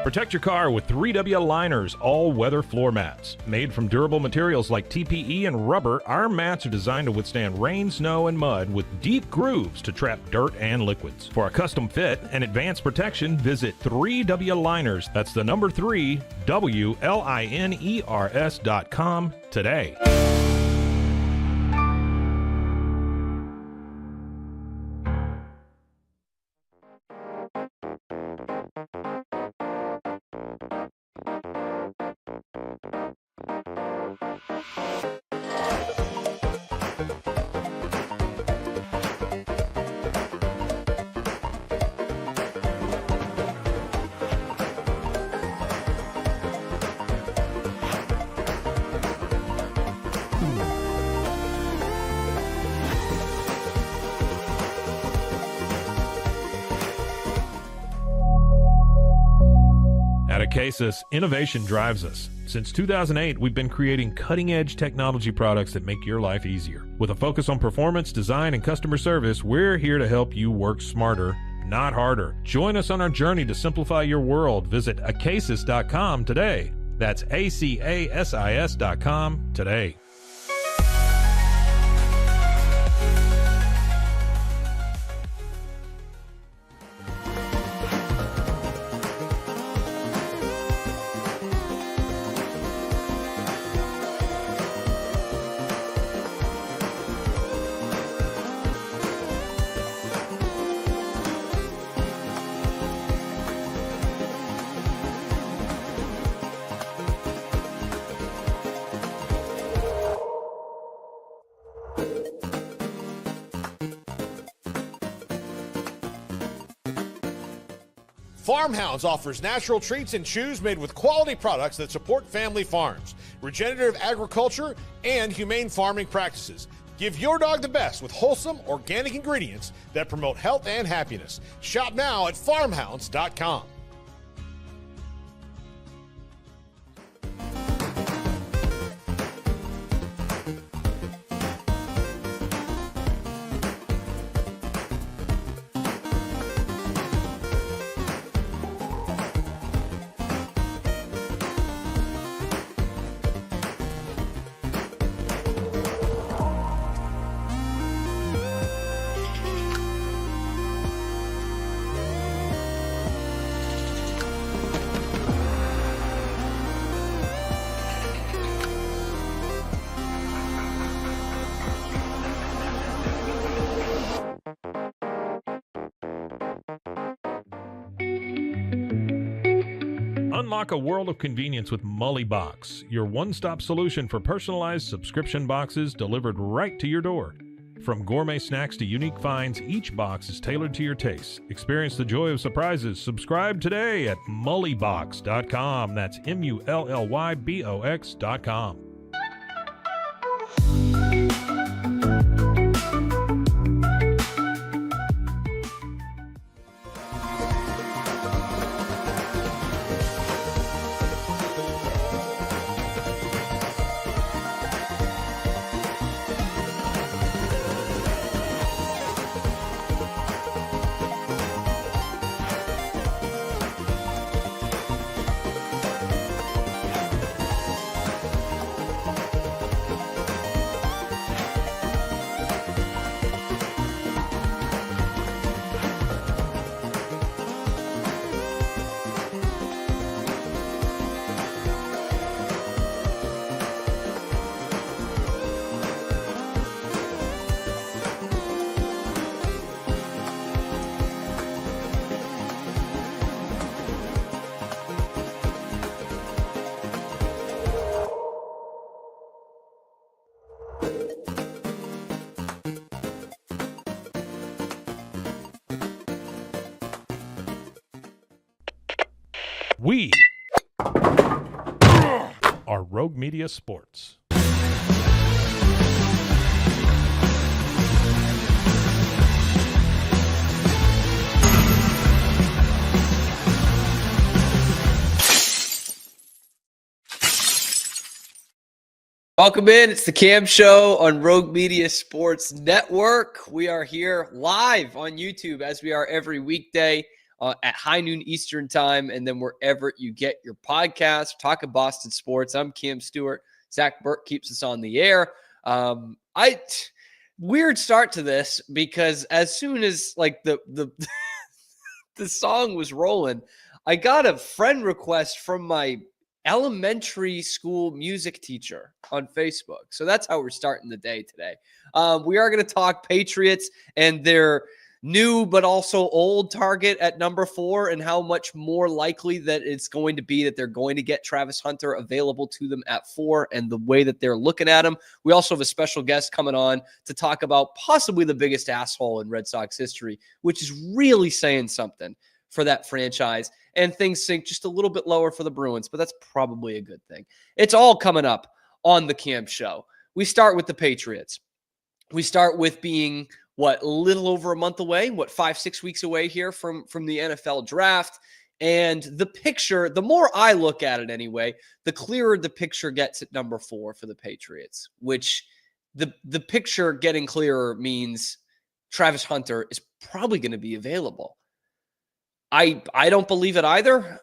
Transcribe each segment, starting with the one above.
Protect your car with 3W Liners all-weather floor mats. Made from durable materials like TPE and rubber, our mats are designed to withstand rain, snow, and mud with deep grooves to trap dirt and liquids. For a custom fit and advanced protection, visit 3W Liners. That's the number 3, WLINERS.com today. At Acasis, innovation drives us. Since 2008, we've been creating cutting-edge technology products that make your life easier. With a focus on performance, design, and customer service, we're here to help you work smarter, not harder. Join us on our journey to simplify your world. Visit acasis.com today. That's ACASIS.com today. Farmhounds offers natural treats and chews made with quality products that support family farms, regenerative agriculture, and humane farming practices. Give your dog the best with wholesome, organic ingredients that promote health and happiness. Shop now at farmhounds.com. Unlock a world of convenience with Mully Box, your one-stop solution for personalized subscription boxes delivered right to your door. From gourmet snacks to unique finds, each box is tailored to your tastes. Experience the joy of surprises. Subscribe today at mullybox.com. That's MULLYBOX.com. We are Rogue Media Sports. Welcome in. It's the Cam Show on Rogue Media Sports Network. We are here live on YouTube as we are every weekday at high noon Eastern time, and then wherever you get your podcast. Talking Boston sports. I'm Cam Stewart. Zach Burke keeps us on the air. Weird start to this, because as soon as like the the song was rolling, I got a friend request from my elementary school music teacher on Facebook. So that's how we're starting the day today. We are going to talk Patriots and their new but also old target at number 4, and how much more likely that it's going to be that they're going to get Travis Hunter available to them at 4, and the way that they're looking at him. We also have a special guest coming on to talk about possibly the biggest asshole in Red Sox history, which is really saying something for that franchise. And things sink just a little bit lower for the Bruins, but that's probably a good thing. It's all coming up on the Cam Show. We start with the Patriots. We start with being a little over a month away, 5-6 weeks away here from the NFL draft. And the picture, the more I look at it anyway, the clearer the picture gets at number 4 for the Patriots, which the picture getting clearer means Travis Hunter is probably going to be available. I don't believe it either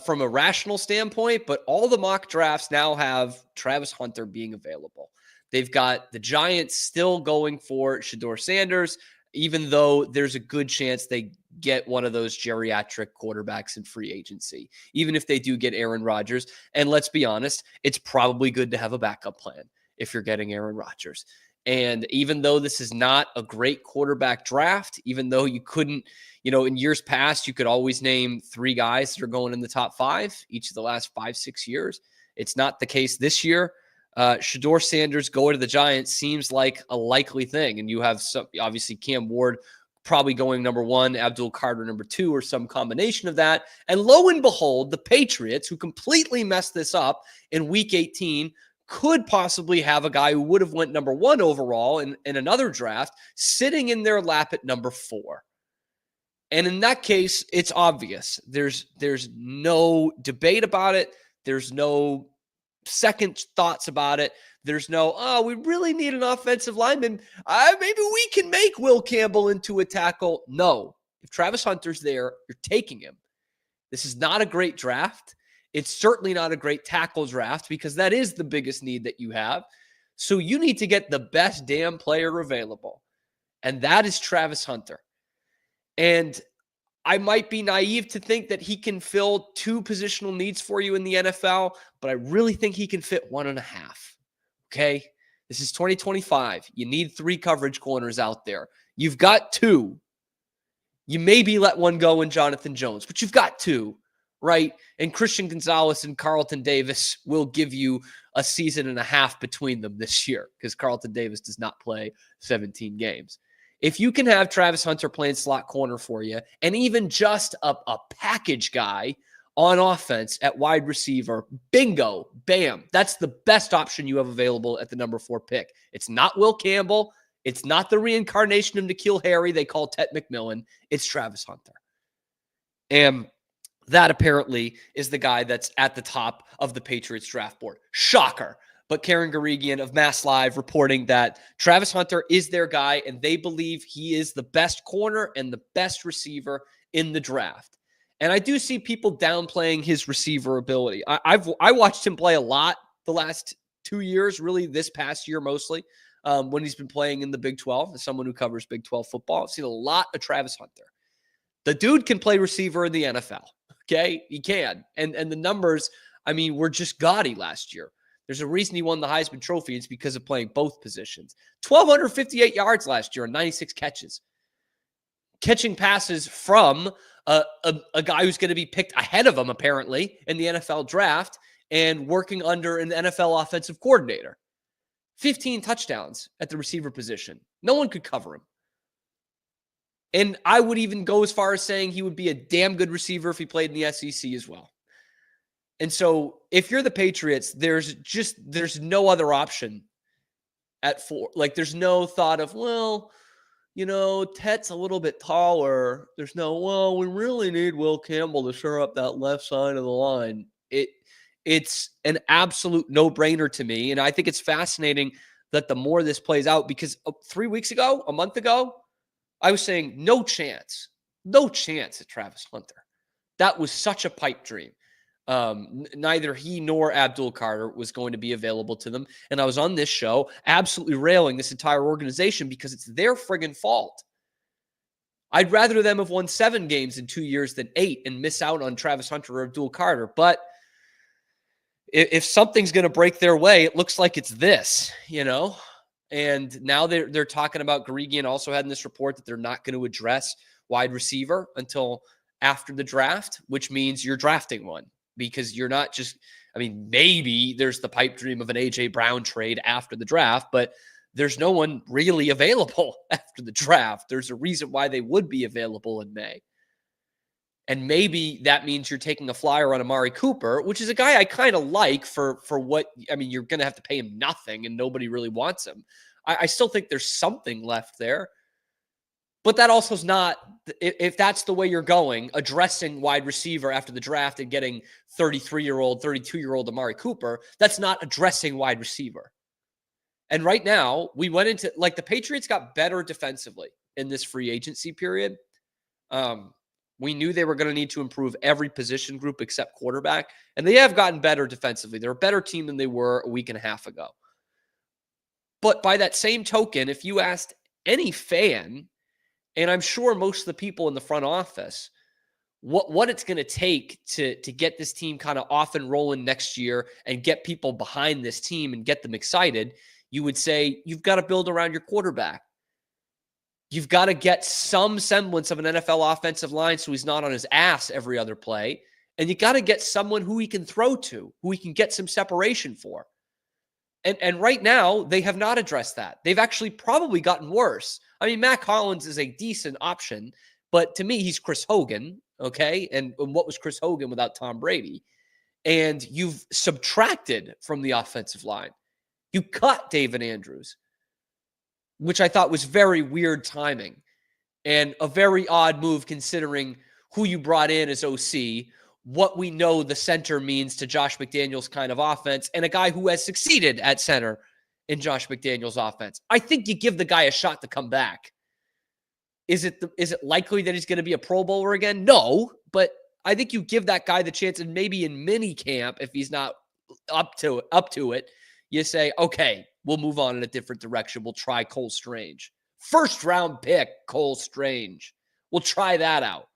from a rational standpoint, but all the mock drafts now have Travis Hunter being available. They've got the Giants still going for Shedeur Sanders, even though there's a good chance they get one of those geriatric quarterbacks in free agency, even if they do get Aaron Rodgers. And let's be honest, it's probably good to have a backup plan if you're getting Aaron Rodgers. And even though this is not a great quarterback draft, even though you couldn't, in years past, you could always name 3 guys that are going in the top 5 each of the last 5-6 years. It's not the case this year. Shedeur Sanders going to the Giants seems like a likely thing. And you have obviously Cam Ward probably going number 1, Abdul Carter number 2, or some combination of that. And lo and behold, the Patriots, who completely messed this up in week 18, could possibly have a guy who would have went number 1 overall in another draft sitting in their lap at number 4. And in that case, it's obvious. There's no debate about it. There's no second thoughts about it. There's no, we really need an offensive lineman. Maybe we can make Will Campbell into a tackle. No. If Travis Hunter's there, you're taking him. This is not a great draft. It's certainly not a great tackle draft, because that is the biggest need that you have. So you need to get the best damn player available. And that is Travis Hunter. And I might be naive to think that he can fill 2 positional needs for you in the NFL, but I really think he can fit 1.5. Okay? This is 2025. You need 3 coverage corners out there. You've got 2. You maybe let one go in Jonathan Jones, but you've got 2, right? And Christian Gonzalez and Carlton Davis will give you a season and a half between them this year, because Carlton Davis does not play 17 games. If you can have Travis Hunter playing slot corner for you, and even just a package guy on offense at wide receiver, bingo, bam, that's the best option you have available at the number 4 pick. It's not Will Campbell. It's not the reincarnation of N'Keal Harry they call Ted McMillan. It's Travis Hunter. And that apparently is the guy that's at the top of the Patriots draft board. Shocker. But Karen Garigian of Mass Live reporting that Travis Hunter is their guy, and they believe he is the best corner and the best receiver in the draft. And I do see people downplaying his receiver ability. I watched him play a lot the last 2 years, really this past year mostly, when he's been playing in the Big 12. As someone who covers Big 12 football, I've seen a lot of Travis Hunter. The dude can play receiver in the NFL, okay? He can. And the numbers, were just gaudy last year. There's a reason he won the Heisman Trophy. It's because of playing both positions. 1,258 yards last year on 96 catches. Catching passes from a guy who's going to be picked ahead of him, apparently, in the NFL draft, and working under an NFL offensive coordinator. 15 touchdowns at the receiver position. No one could cover him. And I would even go as far as saying he would be a damn good receiver if he played in the SEC as well. And so if you're the Patriots, there's no other option at 4. Like, there's no thought of, Tet's a little bit taller. There's no, we really need Will Campbell to shore up that left side of the line. It's an absolute no-brainer to me. And I think it's fascinating that the more this plays out, because 3 weeks ago, a month ago, I was saying no chance No chance at Travis Hunter. That was such a pipe dream. Neither he nor Abdul Carter was going to be available to them. And I was on this show absolutely railing this entire organization because it's their friggin' fault. I'd rather them have won 7 games in 2 years than 8 and miss out on Travis Hunter or Abdul Carter. But if something's going to break their way, it looks like it's this, And now they're talking about Guregian also had in this report that they're not going to address wide receiver until after the draft, which means you're drafting one because you're not just, maybe there's the pipe dream of an A.J. Brown trade after the draft, but there's no one really available after the draft. There's a reason why they would be available in May. And maybe that means you're taking a flyer on Amari Cooper, which is a guy I kind of like for what, you're going to have to pay him nothing and nobody really wants him. I still think there's something left there. But that also is not, if that's the way you're going, addressing wide receiver after the draft and getting 33-year-old, 32-year-old Amari Cooper, that's not addressing wide receiver. And right now, we went into, the Patriots got better defensively in this free agency period. We knew they were going to need to improve every position group except quarterback, and they have gotten better defensively. They're a better team than they were a week and a half ago. But by that same token, if you asked any fan, and I'm sure most of the people in the front office, what it's going to take to get this team kind of off and rolling next year and get people behind this team and get them excited, you would say you've got to build around your quarterback. You've got to get some semblance of an NFL offensive line so he's not on his ass every other play. And you got to get someone who he can throw to, who he can get some separation for. And right now, they have not addressed that. They've actually probably gotten worse. Mac Hollins is a decent option, but to me, he's Chris Hogan, okay? And what was Chris Hogan without Tom Brady? And you've subtracted from the offensive line. You cut David Andrews, which I thought was very weird timing and a very odd move considering who you brought in as OC, what we know the center means to Josh McDaniels' kind of offense, and a guy who has succeeded at center in Josh McDaniels' offense. I think you give the guy a shot to come back. Is it likely that he's going to be a Pro Bowler again? No, but I think you give that guy the chance, and maybe in mini camp, if he's not up to it, you say, okay, we'll move on in a different direction. We'll try Cole Strange. First round pick, Cole Strange. We'll try that out.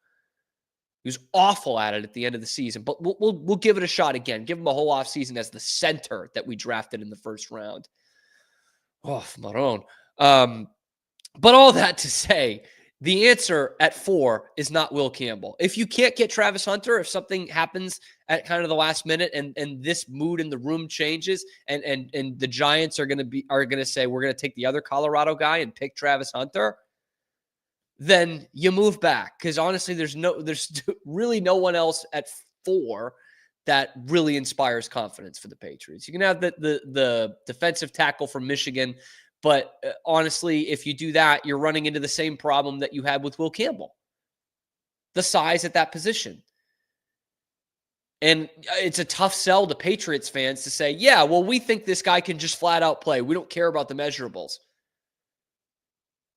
He was awful at it at the end of the season, but we'll give it a shot again. Give him a whole offseason as the center that we drafted in the first round. Oh, Marone. But all that to say, the answer at 4 is not Will Campbell. If you can't get Travis Hunter, if something happens at kind of the last minute and this mood in the room changes and the Giants are going to say we're going to take the other Colorado guy and pick Travis Hunter, then you move back. Because honestly, there's really no one else at 4 that really inspires confidence for the Patriots. You can have the defensive tackle from Michigan, but honestly, if you do that, you're running into the same problem that you had with Will Campbell. The size at that position. And it's a tough sell to Patriots fans to say, yeah, well, we think this guy can just flat out play. We don't care about the measurables.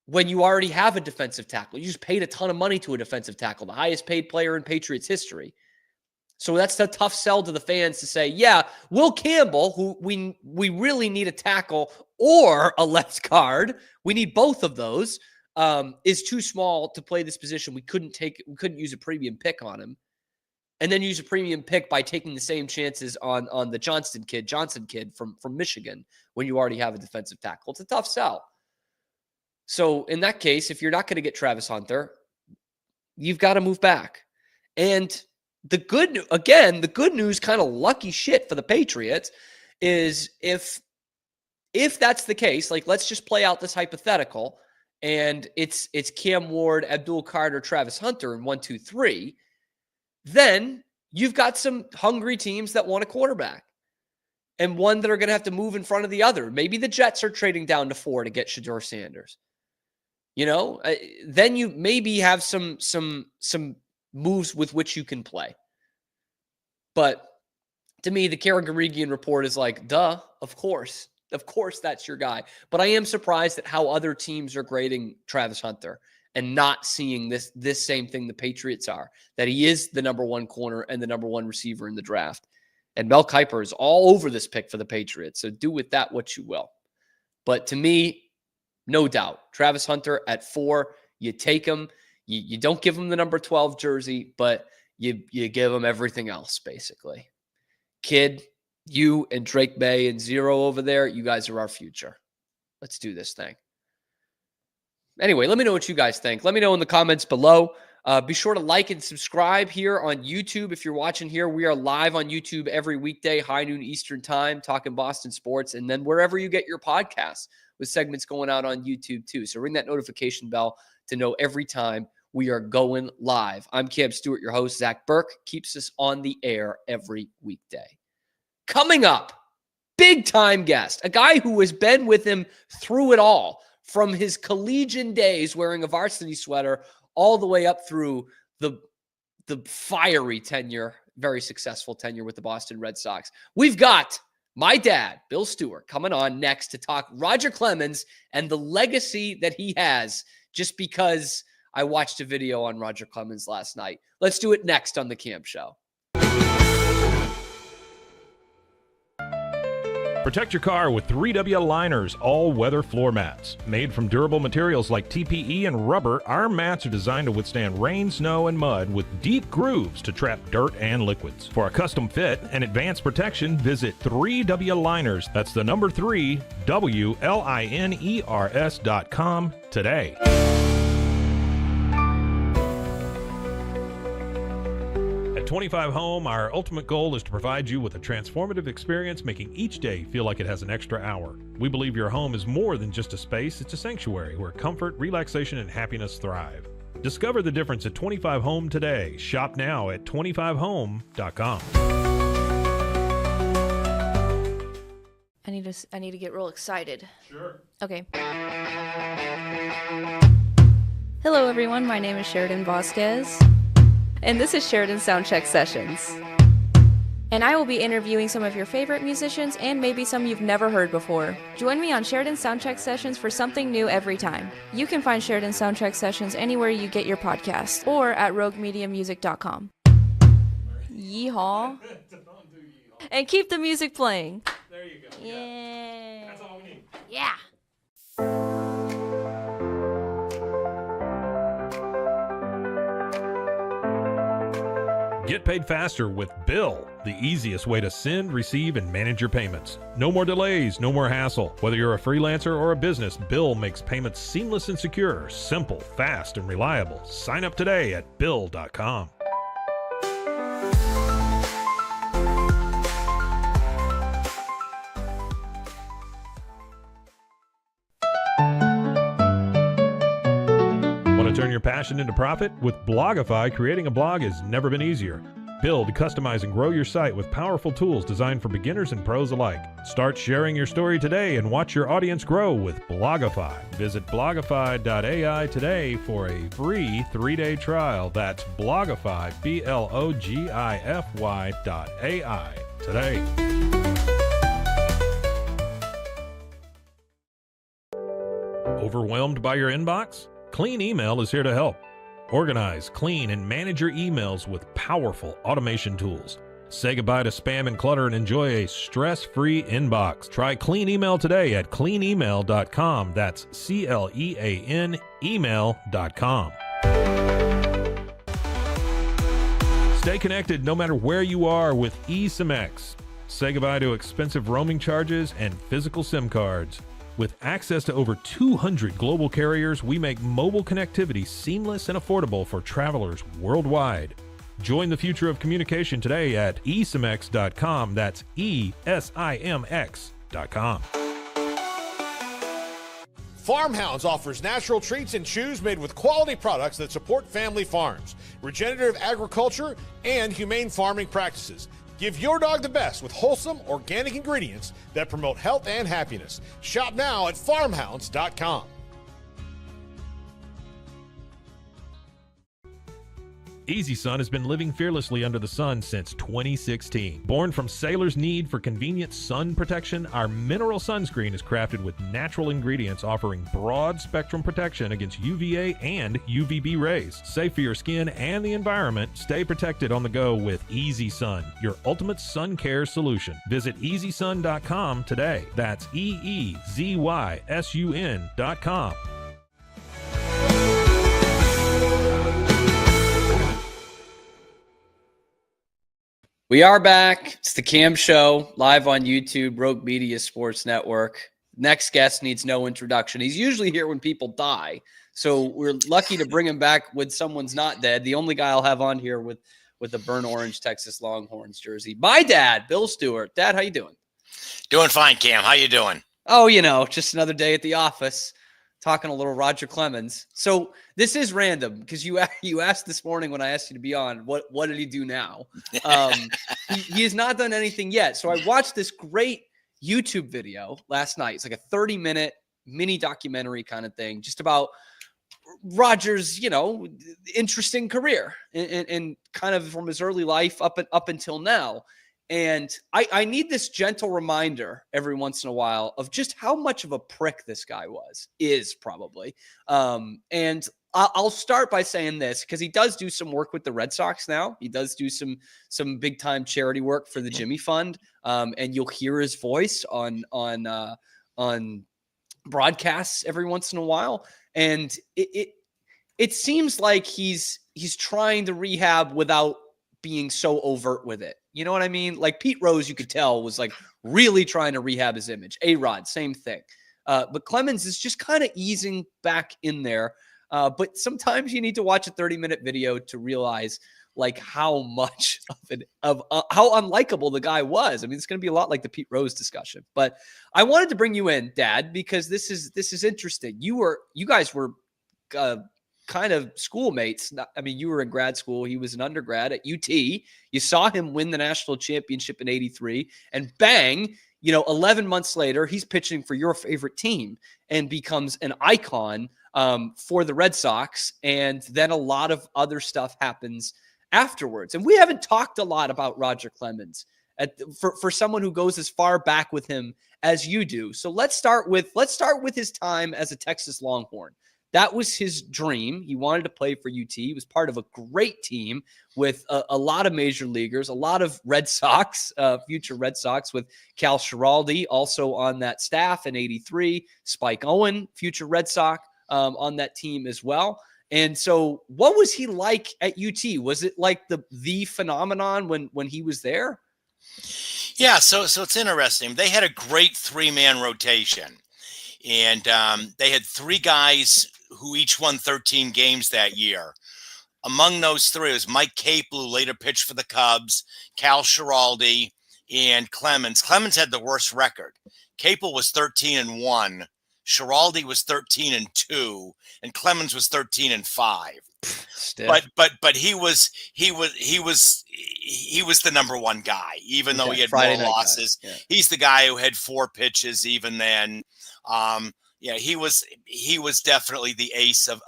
When you already have a defensive tackle. You just paid a ton of money to a defensive tackle, the highest paid player in Patriots history. So that's a tough sell to the fans to say, yeah, Will Campbell, who we really need a tackle or a left guard, we need both of those, is too small to play this position. We couldn't use a premium pick on him. And then use a premium pick by taking the same chances on the Johnson kid from Michigan when you already have a defensive tackle. It's a tough sell. So in that case, if you're not going to get Travis Hunter, you've got to move back. And the good news, kind of lucky shit for the Patriots is if that's the case, like let's just play out this hypothetical and it's Cam Ward, Abdul Carter, Travis Hunter in 1, 2, 3, then you've got some hungry teams that want a quarterback and one that are going to have to move in front of the other. Maybe the Jets are trading down to 4 to get Shedeur Sanders. Then you maybe have some moves with which you can play. But to me, the Karen Guregian report is like, duh, of course. Of course that's your guy. But I am surprised at how other teams are grading Travis Hunter and not seeing this same thing the Patriots are, that he is the number one corner and the number one receiver in the draft. And Mel Kiper is all over this pick for the Patriots. So do with that what you will. But to me, no doubt, Travis Hunter at 4, you take him. You don't give him the number 12 jersey, but you give him everything else, basically. Kid, you and Drake May and Zero over there, you guys are our future. Let's do this thing. Anyway, let me know what you guys think. Let me know in the comments below. Be sure to like and subscribe here on YouTube. If you're watching here, we are live on YouTube every weekday, high noon Eastern time, talking Boston sports, and then wherever you get your podcasts with segments going out on YouTube too. So ring that notification bell to know every time we are going live. I'm Cam Stewart, your host. Zach Burke keeps us on the air every weekday. Coming up, big time guest, a guy who has been with him through it all, from his collegiate days wearing a varsity sweater all the way up through the fiery tenure, very successful tenure with the Boston Red Sox. We've got my dad, Bill Stewart, coming on next to talk Roger Clemens and the legacy that he has, just because I watched a video on Roger Clemens last night. Let's do it next on The Cam Show. Protect your car with 3W Liners all-weather floor mats. Made from durable materials like TPE and rubber, our mats are designed to withstand rain, snow, and mud with deep grooves to trap dirt and liquids. For a custom fit and advanced protection, visit 3W Liners. That's the number 3, WLINERS.com today. At 25 Home, our ultimate goal is to provide you with a transformative experience, making each day feel like it has an extra hour. We believe your home is more than just a space, it's a sanctuary where comfort, relaxation, and happiness thrive. Discover the difference at 25 Home today. Shop now at 25home.com. I need to get real excited. Sure. Okay. Hello everyone, my name is Sheridan Vasquez, and this is Sheridan Soundcheck Sessions. And I will be interviewing some of your favorite musicians and maybe some you've never heard before. Join me on Sheridan Soundcheck Sessions for something new every time. You can find Sheridan Soundcheck Sessions anywhere you get your podcasts or at roguemediamusic.com. Yeehaw. And keep the music playing. There you go. Yeah. That's all we need. Yeah. Get paid faster with Bill, the easiest way to send, receive, and manage your payments. No more delays, no more hassle. Whether you're a freelancer or a business, Bill makes payments seamless and secure, simple, fast, and reliable. Sign up today at Bill.com. Want to turn your passion into profit? With Blogify, creating a blog has never been easier. Build, customize, and grow your site with powerful tools designed for beginners and pros alike. Start sharing your story today and watch your audience grow with Blogify. Visit blogify.ai today for a free 3-day trial. That's Blogify, Blogify.ai today. Overwhelmed by your inbox? Clean Email is here to help. Organize, clean, and manage your emails with powerful automation tools. Say goodbye to spam and clutter and enjoy a stress-free inbox. Try Clean Email today at cleanemail.com. That's CLEAN email.com. Stay connected no matter where you are with eSIM-X. Say goodbye to expensive roaming charges and physical SIM cards. With access to over 200 global carriers, we make mobile connectivity seamless and affordable for travelers worldwide. Join the future of communication today at eSIMX.com. That's ESIMX.com. Farmhounds offers natural treats and chews made with quality products that support family farms, regenerative agriculture, and humane farming practices. Give your dog the best with wholesome, organic ingredients that promote health and happiness. Shop now at farmhounds.com. Easy Sun has been living fearlessly under the sun since 2016. Born from sailors' need for convenient sun protection, our mineral sunscreen is crafted with natural ingredients offering broad spectrum protection against UVA and UVB rays. Safe for your skin and the environment, stay protected on the go with Easy Sun, your ultimate sun care solution. Visit EasySun.com today. That's EEZYSUN.com. We are back. It's the Cam Show, live on YouTube, Rogue Media Sports Network. Next guest needs no introduction. He's usually here when people die, so we're lucky to bring him back when someone's not dead. The only guy I'll have on here with a burnt orange Texas Longhorns jersey. My dad, Bill Stewart. Dad, how you doing? Doing fine, Cam. How you doing? Oh, just another day at the office. Talking a little Roger Clemens. So this is random because you asked this morning when I asked you to be on, what did he do now? He has not done anything yet. So I watched this great YouTube video last night. It's like a 30-minute mini documentary kind of thing, just about Roger's, interesting career and kind of from his early life up until now. And I need this gentle reminder every once in a while of just how much of a prick this guy is probably. And I'll start by saying this because he does do some work with the Red Sox now. He does do some big time charity work for the Jimmy Fund. And you'll hear his voice on broadcasts every once in a while. And it seems like he's trying to rehab without being so overt with it. You know what I mean? Like Pete Rose, you could tell, was like really trying to rehab his image. A-Rod, same thing. But Clemens is just kind of easing back in there. But sometimes you need to watch a 30-minute video to realize like how much of how unlikable the guy was. I mean, it's going to be a lot like the Pete Rose discussion. But I wanted to bring you in, Dad, because this is interesting. You guys were kind of schoolmates. You were in grad school. He was an undergrad at UT. You saw him win the national championship in '83, and bang, 11 months later, he's pitching for your favorite team and becomes an icon for the Red Sox. And then a lot of other stuff happens afterwards. And we haven't talked a lot about Roger Clemens for someone who goes as far back with him as you do. So let's start with his time as a Texas Longhorn. That was his dream. He wanted to play for UT. He was part of a great team with a lot of major leaguers, a lot of Red Sox, future Red Sox, with Cal Schiraldi also on that staff in '83, Spike Owen, future Red Sox, on that team as well. And so what was he like at UT? Was it like the phenomenon when he was there? Yeah, so it's interesting. They had a great 3-man rotation. And they had 3 guys who each won 13 games that year. Among those 3 was Mike Capel, who later pitched for the Cubs, Cal Schiraldi, and Clemens. Clemens had the worst record. Capel was 13-1, Schiraldi was 13-2, and Clemens was 13-5. But he was the number one guy, even though he had Friday more losses. Yeah. He's the guy who had 4 pitches even then. He was definitely the ace of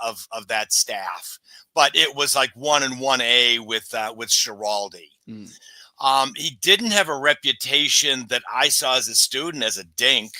that staff, but it was like 1 and 1A with Schiraldi. He didn't have a reputation that I saw as a student as a dink.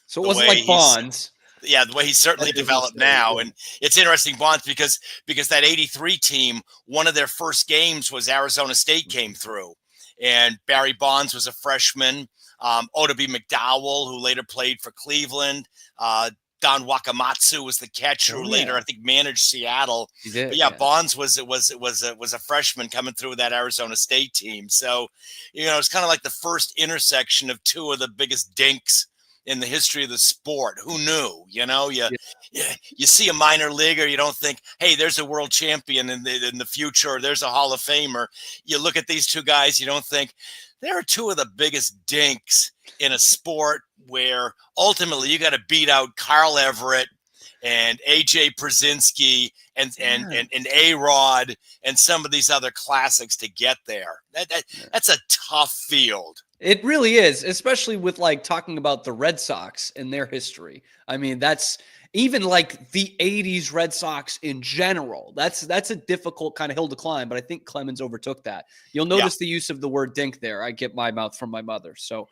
So it wasn't like Bonds. Yeah, the way he's certainly developed now. And it's interesting, Bonds, because that '83 team, one of their first games was Arizona State came through, and Barry Bonds was a freshman. Odabe McDowell, who later played for Cleveland. Don Wakamatsu was the catcher who later, I think, managed Seattle. He did, but yeah, Bonds was a freshman coming through that Arizona State team. So, it's kind of like the first intersection of 2 of the biggest dinks in the history of the sport. Who knew? You see a minor leaguer, you don't think, hey, there's a world champion in the future, or there's a Hall of Famer. You look at these 2 guys, you don't think, there are 2 of the biggest dinks in a sport where ultimately you got to beat out Carl Everett and AJ Przinsky and A-Rod and some of these other classics to get there. That's a tough field. It really is, especially with like talking about the Red Sox and their history. I mean, even like the 80s Red Sox in general. That's a difficult kind of hill to climb, but I think Clemens overtook that. You'll notice the use of the word dink there. I get my mouth from my mother, so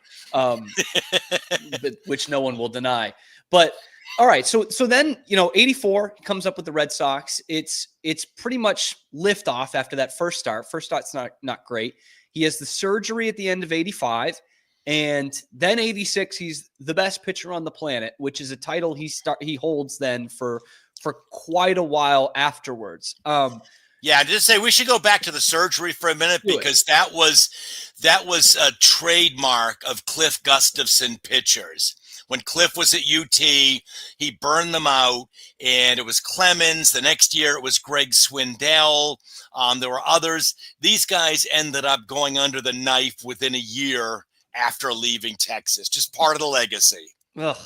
which no one will deny. But all right, so then 84 comes up with the Red Sox. It's pretty much liftoff after that first start. First start's not great. He has the surgery at the end of 85. And then 86, he's the best pitcher on the planet, which is a title he holds then for quite a while afterwards. Yeah, just say we should go back to the surgery for a minute because that was a trademark of Cliff Gustafson pitchers. When Cliff was at UT, he burned them out, and it was Clemens. The next year, it was Greg Swindell. There were others. These guys ended up going under the knife within a year after leaving Texas. Just part of the legacy. Ugh.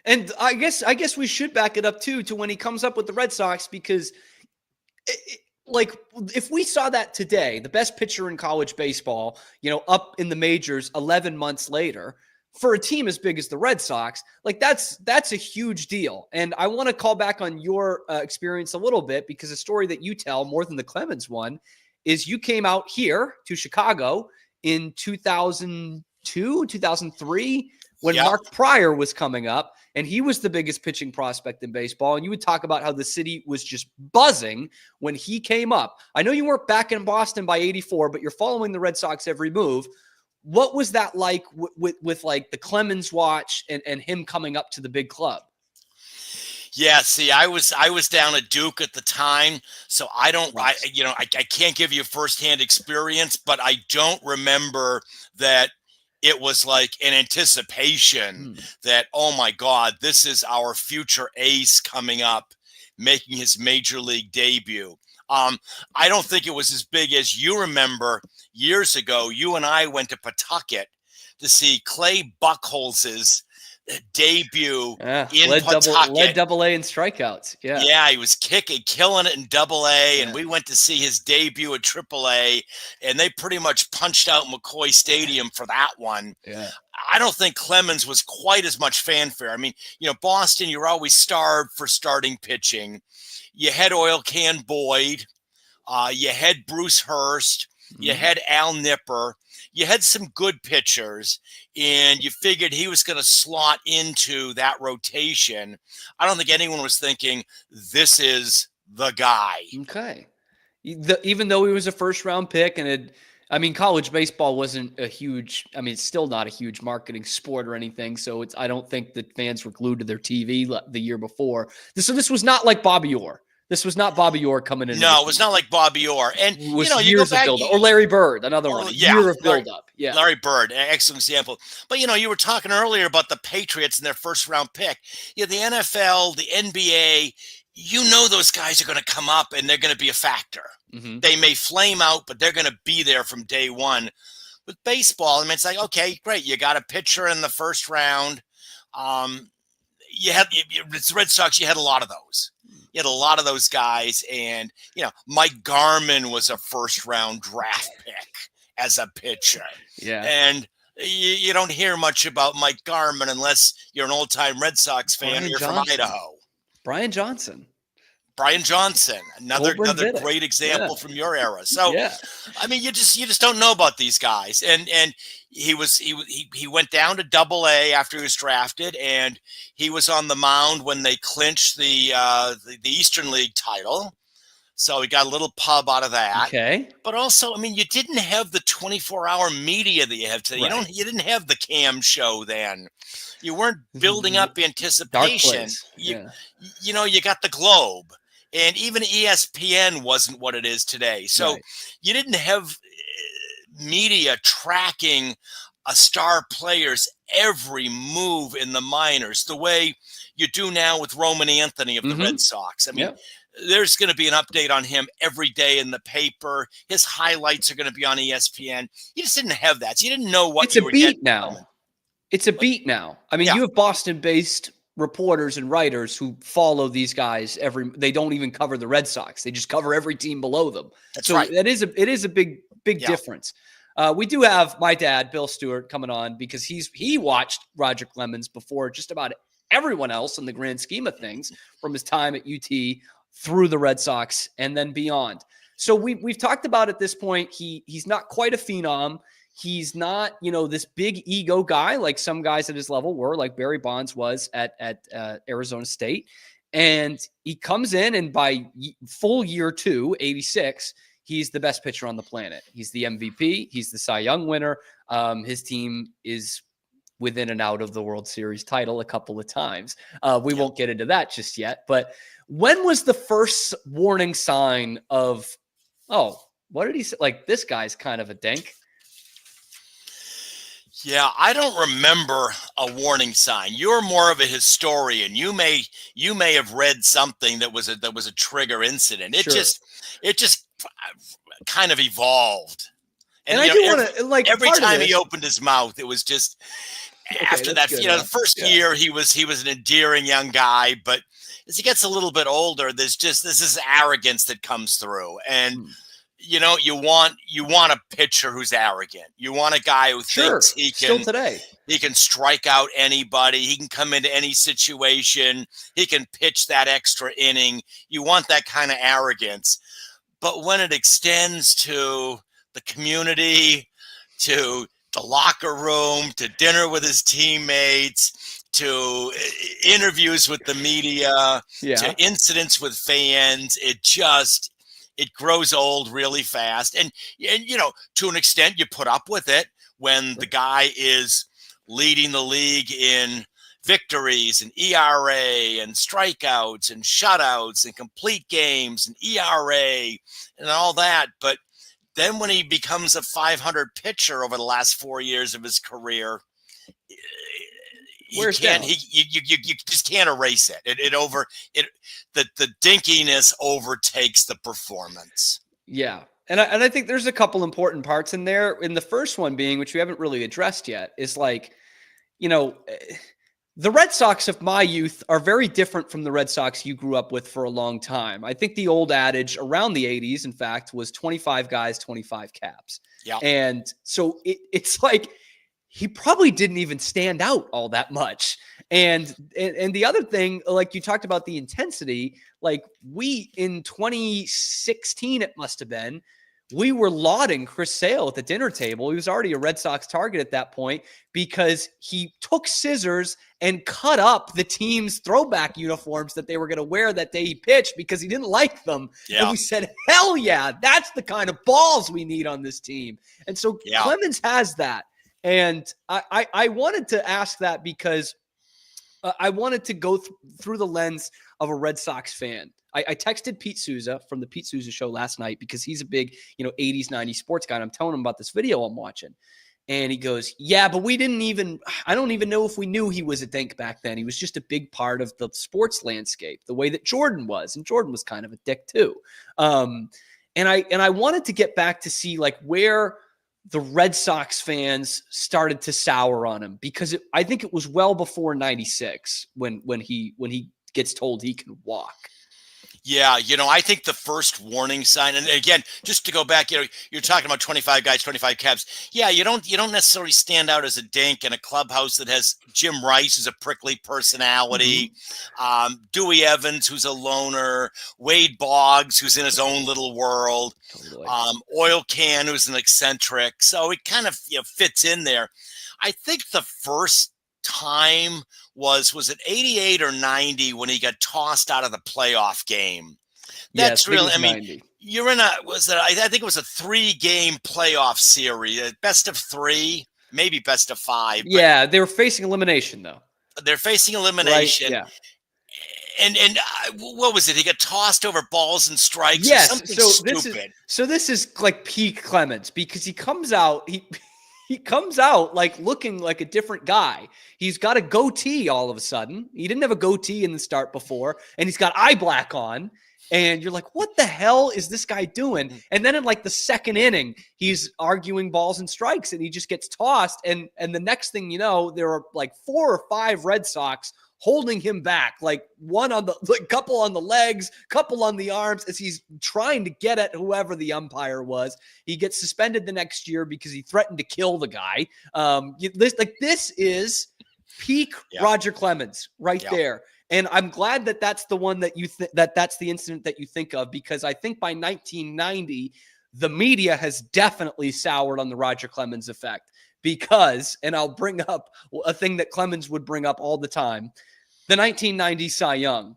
And I guess we should back it up too to when he comes up with the Red Sox, because like if we saw that today, the best pitcher in college baseball, up in the majors 11 months later, for a team as big as the Red Sox, like that's a huge deal. And I want to call back on your experience a little bit, because a story that you tell more than the Clemens one is you came out here to Chicago in 2002, 2003, when Mark Pryor was coming up, and he was the biggest pitching prospect in baseball. And you would talk about how the city was just buzzing when he came up. I know you weren't back in Boston by 84, but you're following the Red Sox every move. What was that like with like the Clemens watch and him coming up to the big club? Yeah, see, I was down at Duke at the time, so I can't give you firsthand experience, but I don't remember that it was like an anticipation that, oh my God, this is our future ace coming up, making his major league debut. I don't think it was as big as you remember. Years ago, you and I went to Pawtucket to see Clay Buchholz's debut in Pawtucket. Led Double-A in strikeouts. Yeah, he was killing it in Double-A, and we went to see his debut at Triple-A, and they pretty much punched out McCoy Stadium for that one. Yeah. I don't think Clemens was quite as much fanfare. I mean, Boston, you're always starved for starting pitching. You had Oil Can Boyd. You had Bruce Hurst. You had Al Nipper. You had some good pitchers, and you figured he was going to slot into that rotation. I don't think anyone was thinking this is the guy. Okay. Even though he was a first-round pick, and college baseball wasn't it's still not a huge marketing sport or anything, so I don't think that fans were glued to their TV the year before. So this was not like Bobby Orr. This was not Bobby Orr coming in. No, it was not like Bobby Orr. And, you go back, or Larry Bird, another one. Year of buildup. Yeah. Larry Bird, excellent example. But, you were talking earlier about the Patriots and their first-round pick. The NFL, the NBA, those guys are going to come up and they're going to be a factor. Mm-hmm. They may flame out, but they're going to be there from day one. With baseball, it's like, okay, great. You got a pitcher in the first round. It's the Red Sox, you had a lot of those. You had a lot of those guys, and Mike Garman was a first-round draft pick as a pitcher. Yeah, and you don't hear much about Mike Garman unless you're an old-time Red Sox fan or you're from Idaho. Brian Johnson, another great example from your era. So, you just don't know about these guys, and he went down to Double-A after he was drafted, and he was on the mound when they clinched the Eastern League title. So he got a little pub out of that. Okay. But also, you didn't have the 24-hour media that you have today. Right. You didn't have the Cam show then. You weren't building up anticipation. You got the Globe. And even ESPN wasn't what it is today. So you didn't have media tracking a star player's every move in the minors the way you do now with Roman Anthony of the Red Sox. There's going to be an update on him every day in the paper. His highlights are going to be on ESPN. You just didn't have that. So you didn't know what you were getting. It's a beat now. You have Boston-based reporters and writers who follow these guys they don't even cover the Red Sox. They just cover every team below them. That's right. It is a big difference. We do have my dad, Bill Stewart, coming on because he watched Roger Clemens before just about everyone else in the grand scheme of things from his time at UT through the Red Sox and then beyond. So we've talked about at this point, he's not quite a phenom. He's not, this big ego guy like some guys at his level were, like Barry Bonds was at Arizona State. And he comes in, and by full year 2, 86, he's the best pitcher on the planet. He's the MVP. He's the Cy Young winner. His team is within and out of the World Series title a couple of times. We won't get into that just yet. But when was the first warning sign of, oh, what did he say? Like, this guy's kind of a dink. Yeah, I don't remember a warning sign. You're more of a historian. You may have read something that was a trigger incident. It just kind of evolved. And I do want to, like, every time he opened his mouth, it was just after that. Good, the first year he was an endearing young guy, but as he gets a little bit older, this is arrogance that comes through, and. You want a pitcher who's arrogant. You want a guy who thinks he can strike out anybody. He can come into any situation. He can pitch that extra inning. You want that kind of arrogance. But when it extends to the community, to the locker room, to dinner with his teammates, to interviews with the media, to incidents with fans, it grows old really fast. And to an extent, you put up with it when the guy is leading the league in victories and ERA and strikeouts and shutouts and complete games and ERA and all that. But then when he becomes a 500 pitcher over the last 4 years of his career, you just can't erase it. The dinkiness overtakes the performance. Yeah. And I think there's a couple important parts in there. In the first one being, which we haven't really addressed yet, is like, the Red Sox of my youth are very different from the Red Sox you grew up with for a long time. I think the old adage around the 80s, in fact, was 25 guys, 25 caps. Yeah. And so it's like, he probably didn't even stand out all that much. And the other thing, like you talked about the intensity, like we in 2016, it must have been, we were lauding Chris Sale at the dinner table. He was already a Red Sox target at that point because he took scissors and cut up the team's throwback uniforms that they were going to wear that day he pitched because he didn't like them. Yeah. And we said, hell yeah, that's the kind of balls we need on this team. And so Clemens has that. And I wanted to ask that because I wanted to go through the lens of a Red Sox fan. I texted Pete Souza from the Pete Souza Show last night because he's a big, 80s, 90s sports guy. And I'm telling him about this video I'm watching. And he goes, yeah, but I don't even know if we knew he was a dink back then. He was just a big part of the sports landscape, the way that Jordan was. And Jordan was kind of a dick too. And I wanted to get back to see like where the Red Sox fans started to sour on him because I think it was well before 96 when he gets told he can walk. Yeah, I think the first warning sign, and again, just to go back, you're talking about 25 guys, 25 caps. Yeah, you don't necessarily stand out as a dink in a clubhouse that has Jim Rice, who's a prickly personality, Dewey Evans, who's a loner, Wade Boggs, who's in his own little world, Oil Can, who's an eccentric. So it kind of fits in there. I think the first time was it 88 or 90 when he got tossed out of the playoff game? That's really, I mean, 90. You're in I think it was a 3-game playoff series, best of 3, maybe best of 5. Yeah, they were facing elimination though. They're facing elimination. Right? Yeah. And what was it? He got tossed over balls and strikes. Yes. Or something stupid. This is like peak Clemens because he comes out, he comes out like looking like a different guy. He's got a goatee all of a sudden. He didn't have a goatee in the start before, and he's got eye black on. And you're like, what the hell is this guy doing? And then in like the second inning, he's arguing balls and strikes, and he just gets tossed. And the next thing you know, there are like 4 or 5 Red Sox holding him back, like one on couple on the legs, couple on the arms, as he's trying to get at whoever the umpire was. He gets suspended the next year because he threatened to kill the guy. This is Peak Yeah. Roger Clemens right Yeah. there. And I'm glad that that's the one that you that's the incident that you think of, because I think by 1990, the media has definitely soured on the Roger Clemens effect because, and I'll bring up a thing that Clemens would bring up all the time, the 1990 Cy Young.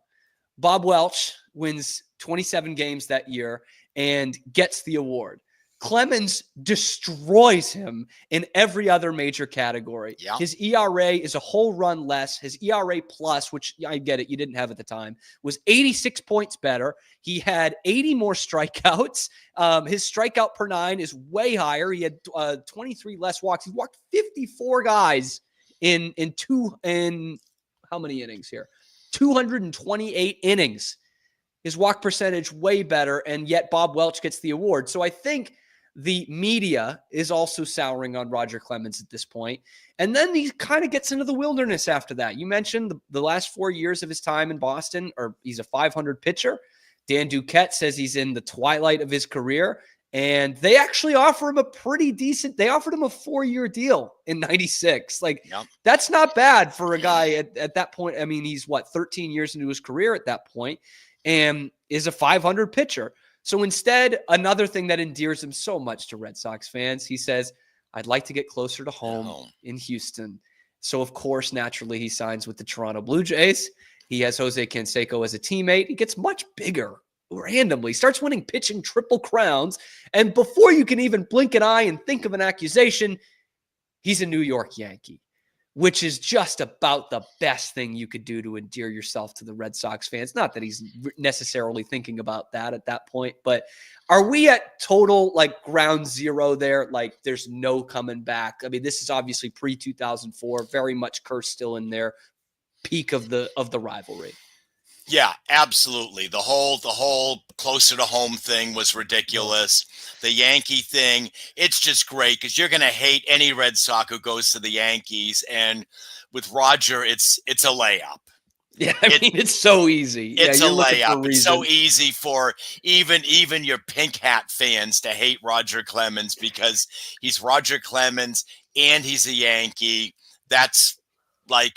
Bob Welch wins 27 games that year and gets the award. Clemens destroys him in every other major category. Yeah. His ERA is a whole run less. His ERA plus, which I get it, you didn't have at the time, was 86 points better. He had 80 more strikeouts. His strikeout per 9 is way higher. He had 23 less walks. He walked 54 guys in how many innings here? 228 innings. His walk percentage way better, and yet Bob Welch gets the award. So I think the media is also souring on Roger Clemens at this point. And then he kind of gets into the wilderness after that. You mentioned the last 4 years of his time in Boston, or he's a 500 pitcher. Dan Duquette says he's in the twilight of his career. And they actually offer him a pretty decent, they offered him a 4-year deal in 96. Like, Yep. That's not bad for a guy at that point. I mean, he's 13 years into his career at that point and is a 500 pitcher. So instead, another thing that endears him so much to Red Sox fans, he says, I'd like to get closer to home in Houston. So, of course, naturally, he signs with the Toronto Blue Jays. He has Jose Canseco as a teammate. He gets much bigger randomly, starts winning pitching triple crowns. And before you can even blink an eye and think of an accusation, he's a New York Yankee, which is just about the best thing you could do to endear yourself to the Red Sox fans. Not that he's necessarily thinking about that at that point, but are we at total ground zero there? Like there's no coming back. I mean, this is obviously pre-2004, very much Curse still in their peak of the rivalry. Yeah, absolutely. The whole closer to home thing was ridiculous. The Yankee thing, it's just great because you're going to hate any Red Sox who goes to the Yankees. And with Roger, it's a layup. Yeah, I mean, it's so easy. It's a layup. It's so easy for even your pink hat fans to hate Roger Clemens because he's Roger Clemens and he's a Yankee. That's like,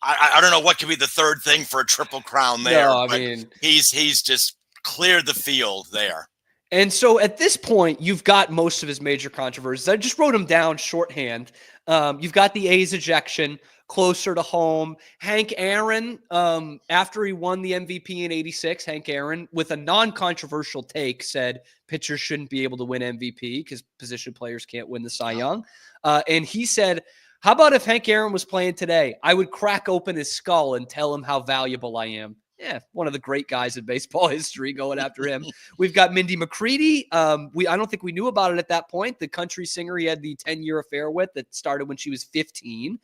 I don't know what could be the third thing for a triple crown there. No, I mean, he's just cleared the field there. And so at this point, you've got most of his major controversies. I just wrote them down shorthand. You've got the A's ejection, closer to home. Hank Aaron, after he won the MVP in 86, Hank Aaron, with a non-controversial take, said pitchers shouldn't be able to win MVP because position players can't win the Cy Young. And he said, how about if Hank Aaron was playing today? I would crack open his skull and tell him how valuable I am. Yeah, one of the great guys in baseball history going after him. We've got Mindy McCready. I don't think we knew about it at that point. The country singer he had the 10-year affair with that started when she was 15.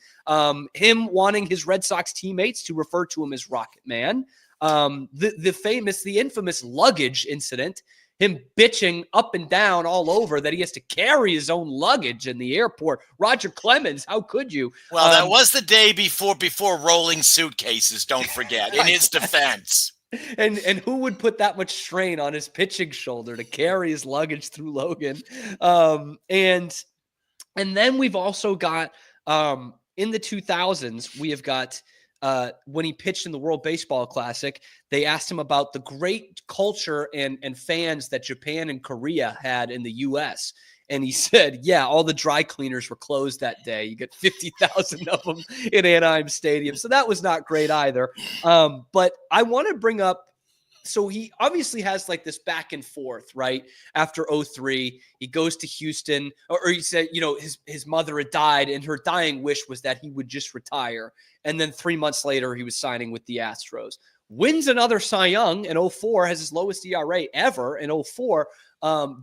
Him wanting his Red Sox teammates to refer to him as Rocket Man. The infamous luggage incident. Him bitching up and down all over that he has to carry his own luggage in the airport. Roger Clemens, how could you? Well, that was the day before rolling suitcases, don't forget, in his defense. And who would put that much strain on his pitching shoulder to carry his luggage through Logan? And then we've also got, in the 2000s, we have got, when he pitched in the World Baseball Classic, they asked him about the great culture and fans that Japan and Korea had in the U.S. And he said, yeah, all the dry cleaners were closed that day. You get 50,000 of them in Anaheim Stadium. So that was not great either. But I want to bring up, so he obviously has this back and forth, right? After 03, he goes to Houston, or he said, his mother had died and her dying wish was that he would just retire. And then 3 months later, he was signing with the Astros. Wins another Cy Young in 04, has his lowest ERA ever in 04,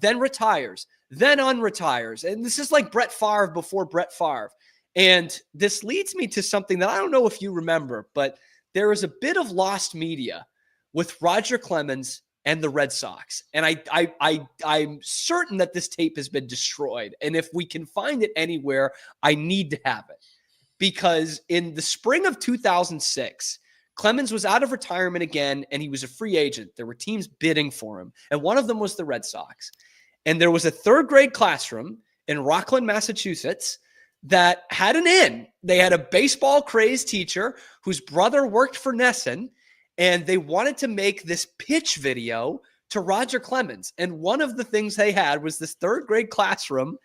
then retires, then unretires. And this is like Brett Favre before Brett Favre. And this leads me to something that I don't know if you remember, but there is a bit of lost media with Roger Clemens and the Red Sox. And I'm certain that this tape has been destroyed. And if we can find it anywhere, I need to have it. Because in the spring of 2006, Clemens was out of retirement again, and he was a free agent. There were teams bidding for him, and one of them was the Red Sox. And there was a third grade classroom in Rockland, Massachusetts, that had an in. They had a baseball crazed teacher whose brother worked for Nesson, and they wanted to make this pitch video to Roger Clemens. And one of the things they had was this third grade classroom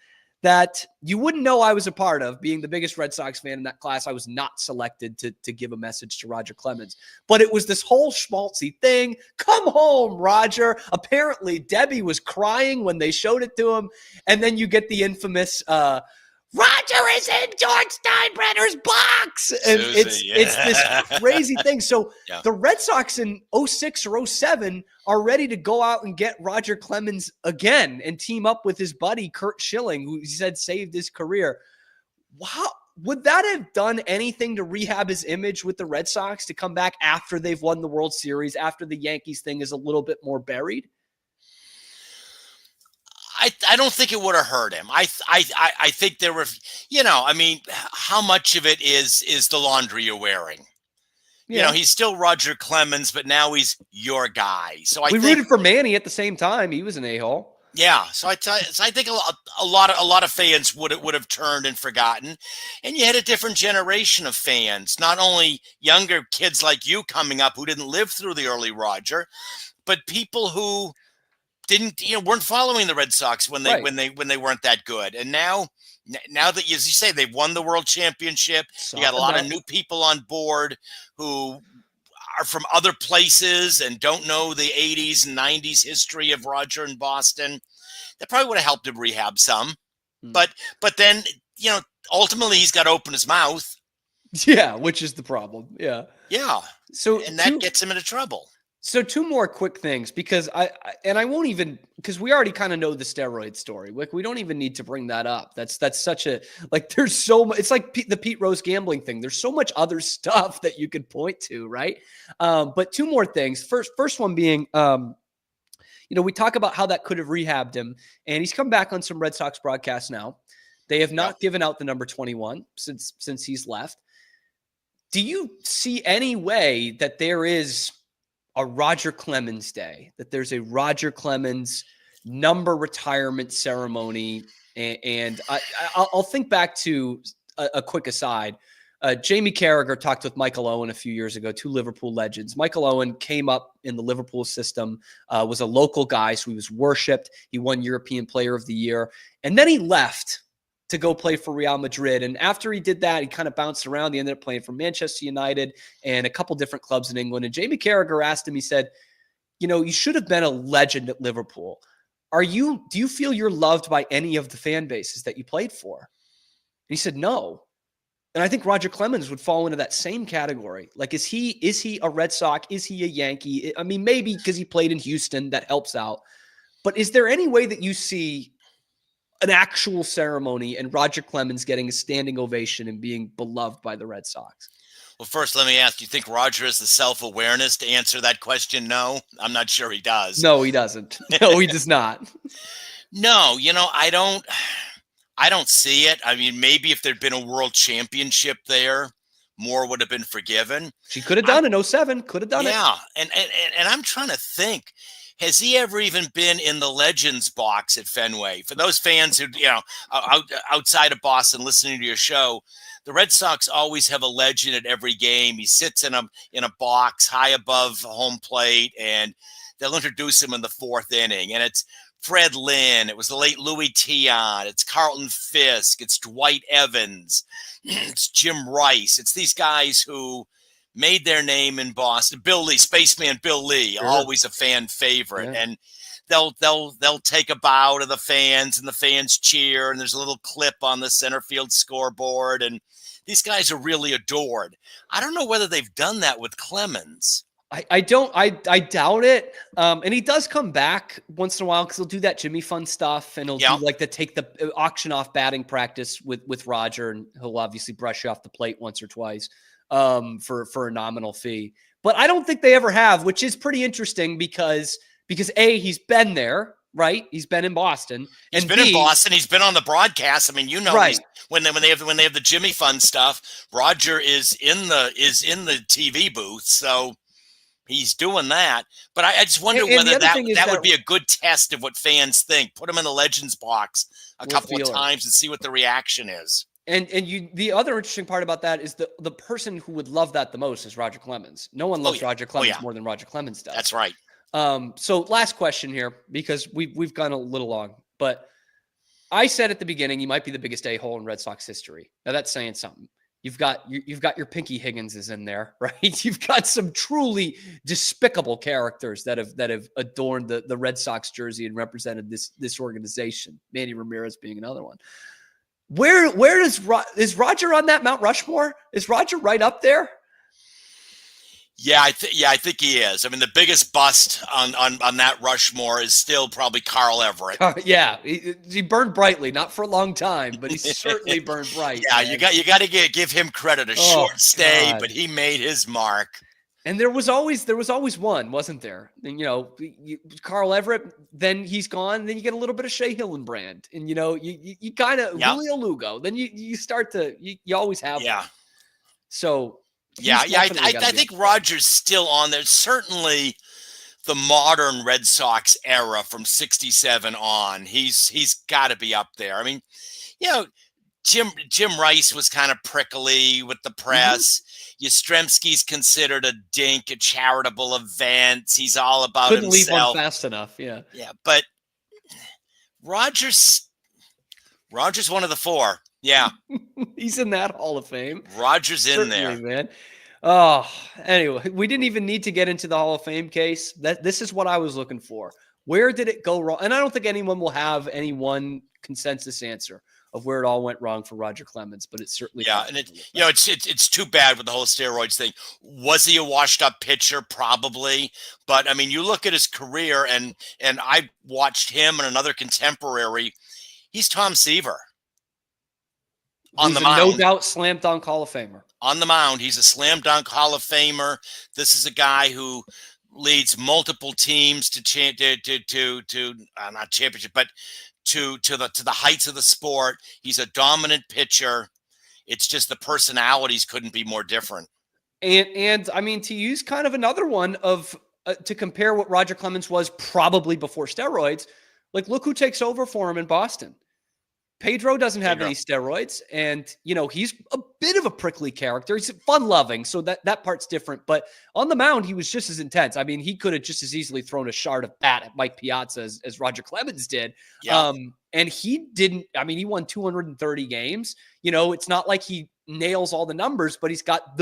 that you wouldn't know I was a part of. Being the biggest Red Sox fan in that class, I was not selected to give a message to Roger Clemens. But it was this whole schmaltzy thing. Come home, Roger. Apparently, Debbie was crying when they showed it to him. And then you get the infamous Roger is in George Steinbrenner's box. And Susie, it's this crazy thing. So Yeah. the Red Sox in 06 or 07 are ready to go out and get Roger Clemens again and team up with his buddy Kurt Schilling, who he said saved his career. Wow. Would that have done anything to rehab his image with the Red Sox to come back after they've won the World Series, after the Yankees thing is a little bit more buried? I don't think it would have hurt him. I think there were, I mean, how much of it is the laundry you're wearing? Yeah. You know, he's still Roger Clemens, but now he's your guy. So we rooted for Manny at the same time. He was an a-hole. Yeah, so I think a lot of fans would have turned and forgotten, and you had a different generation of fans. Not only younger kids like you coming up who didn't live through the early Roger, but people who weren't following the Red Sox when they weren't that good. And now that, as you say, they've won the World Championship, you got a lot of new people on board who are from other places and don't know the 80s and 90s history of Roger in Boston. That probably would have helped him rehab some. But then, ultimately he's got to open his mouth. Yeah, which is the problem. Yeah. Yeah. And that gets him into trouble. So two more quick things, because I won't even, because we already kind of know the steroid story. Like, we don't even need to bring that up. That's such a, like, there's so much, it's like the Pete Rose gambling thing. There's so much other stuff that you could point to, right? But two more things. First one being, we talk about how that could have rehabbed him, and he's come back on some Red Sox broadcasts now. They have not given out the number 21 since he's left. Do you see any way that there is a Roger Clemens day, that there's a Roger Clemens number retirement ceremony? And I'll think back to a quick aside. Jamie Carragher talked with Michael Owen a few years ago, two Liverpool legends. Michael Owen came up in the Liverpool system, was a local guy, so he was worshipped. He won European Player of the Year. And then he left to go play for Real Madrid. And after he did that, he kind of bounced around. He ended up playing for Manchester United and a couple different clubs in England. And Jamie Carragher asked him, he said, you should have been a legend at Liverpool. Do you feel you're loved by any of the fan bases that you played for? And he said, no. And I think Roger Clemens would fall into that same category. Like, is he a Red Sox? Is he a Yankee? I mean, maybe because he played in Houston, that helps out. But is there any way that you see an actual ceremony and Roger Clemens getting a standing ovation and being beloved by the Red Sox? Well, first, let me ask, do you think Roger has the self-awareness to answer that question? No, I'm not sure he does. No, he doesn't. No, he does not. No, I don't see it. I mean, maybe if there'd been a world championship there, more would have been forgiven. She could have done it in 07, could have done it. Yeah, and I'm trying to think, has he ever even been in the Legends box at Fenway? For those fans who, outside of Boston listening to your show, the Red Sox always have a legend at every game. He sits in a box high above home plate, and they'll introduce him in the fourth inning. And it's Fred Lynn. It was the late Louis Tion. It's Carlton Fisk. It's Dwight Evans. It's Jim Rice. It's these guys who made their name in Boston. Bill Lee, Spaceman Bill Lee, sure. Always a fan favorite. Yeah. And they'll take a bow to the fans, and the fans cheer, and there's a little clip on the center field scoreboard, and these guys are really adored. I don't know whether they've done that with Clemens. I doubt it. And he does come back once in a while because he'll do that Jimmy Fun stuff, and he'll do like take the auction off batting practice with Roger, and he'll obviously brush you off the plate once or twice for a nominal fee. But I don't think they ever have, which is pretty interesting because A, he's been there, right? He's been in Boston. He's been in Boston. He's been on the broadcast. I mean, right. When they have the Jimmy Fun stuff, Roger is in the TV booth. So he's doing that. But I just wonder whether that would be a good test of what fans think. Put him in the Legends box a couple of times and see what the reaction is. And the other interesting part about that is the person who would love that the most is Roger Clemens. No one loves Roger Clemens more than Roger Clemens does. That's right. So last question here, because we've gone a little long, but I said at the beginning, you might be the biggest a-hole in Red Sox history. Now that's saying something. You've got your Pinky Higginses in there, right? You've got some truly despicable characters that have adorned the Red Sox jersey and represented this organization. Manny Ramirez being another one. Where is Roger on that Mount Rushmore? Is Roger right up there? Yeah, I think he is. I mean, the biggest bust on that Rushmore is still probably Carl Everett. Yeah, he burned brightly, not for a long time, but he certainly burned bright. Yeah, man. you got to give him credit. A short stay, but he made his mark. And there was always one, wasn't there? And, Carl Everett, then he's gone. Then you get a little bit of Shea Hillenbrand, and you kind of Julio Lugo. Then you start to you always have one. So I think Roger's still on there. Certainly, the modern Red Sox era from '67 on, he's got to be up there. I mean, Jim Rice was kind of prickly with the press. Yastrzemski's considered a dink at charitable events. He's all about Couldn't himself. leave one fast enough. Yeah. But Roger's one of the four. Yeah. He's in that Hall of Fame. Roger's in there, man. Oh, anyway, we didn't even need to get into the Hall of Fame case. This is what I was looking for. Where did it go wrong? And I don't think anyone will have any one consensus answer of where it all went wrong for Roger Clemens, but it's certainly and it's too bad with the whole steroids thing. Was he a washed up pitcher? Probably, but I mean, you look at his career, and I watched him and another contemporary. He's Tom Seaver on the mound, no doubt slam dunk Hall of Famer. On the mound, he's a slam dunk Hall of Famer. This is a guy who leads multiple teams to not championship, but to the heights of the sport. He's a dominant pitcher. It's just the personalities couldn't be more different. And I mean, to use kind of another one of to compare what Roger Clemens was probably before steroids, like look who takes over for him in Boston. Pedro doesn't have any steroids, and he's a bit of a prickly character. He's fun-loving, so that part's different. But on the mound, he was just as intense. I mean, he could have just as easily thrown a shard of bat at Mike Piazza as Roger Clemens did. Yeah. And he didn't. I mean, he won 230 games. It's not like he nails all the numbers, but he's got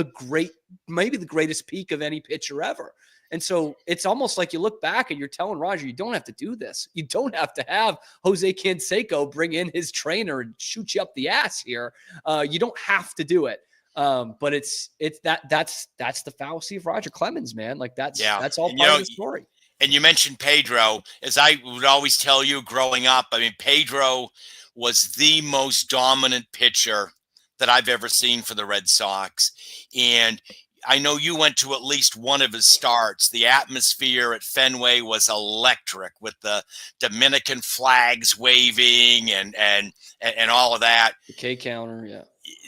maybe the greatest peak of any pitcher ever. And so it's almost like you look back and you're telling Roger, you don't have to do this. You don't have to have Jose Canseco bring in his trainer and shoot you up the ass here. You don't have to do it. But that's the fallacy of Roger Clemens, man. Like that's all part of the story. And you mentioned Pedro, as I would always tell you growing up. I mean, Pedro was the most dominant pitcher that I've ever seen for the Red Sox. And I know you went to at least one of his starts. The atmosphere at Fenway was electric with the Dominican flags waving and all of that. The K counter, yeah.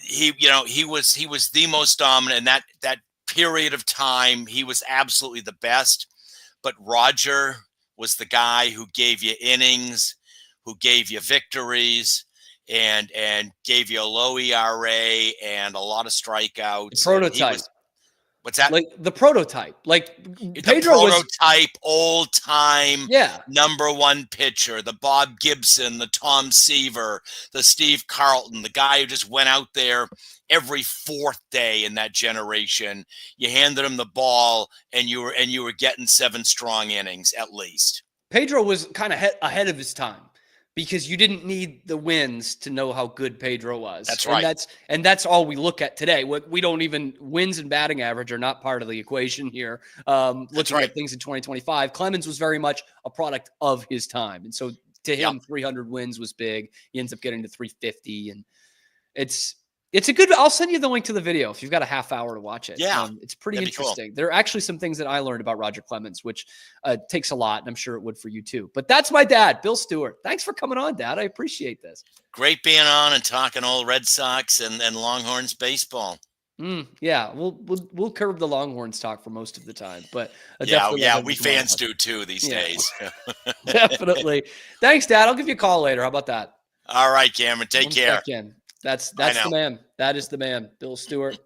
He was the most dominant, and that period of time he was absolutely the best. But Roger was the guy who gave you innings, who gave you victories, and gave you a low ERA and a lot of strikeouts. The prototype. What's that? Like the prototype. Like Pedro prototype, old time, number one pitcher. The Bob Gibson, the Tom Seaver, the Steve Carlton, the guy who just went out there every fourth day in that generation. You handed him the ball, and you were getting 7 strong innings at least. Pedro was kind of ahead of his time, because you didn't need the wins to know how good Pedro was. That's right. And that's all we look at today. We don't even wins and batting average are not part of the equation here. Looking at things in 2025, Clemens was very much a product of his time. And so to him, 300 wins was big. He ends up getting to 350. And it's a good, I'll send you the link to the video if you've got a half hour to watch it. Yeah. It's pretty interesting. Cool. There are actually some things that I learned about Roger Clemens, which takes a lot, and I'm sure it would for you too. But that's my dad, Bill Stewart. Thanks for coming on, Dad. I appreciate this. Great being on and talking old Red Sox and Longhorns baseball. Yeah, we'll curb the Longhorns talk for most of the time, but we fans do too these days. Definitely. Thanks, Dad. I'll give you a call later. How about that? All right, Cameron. Take care. Thanks. That's the man. That is the man. Bill Stewart,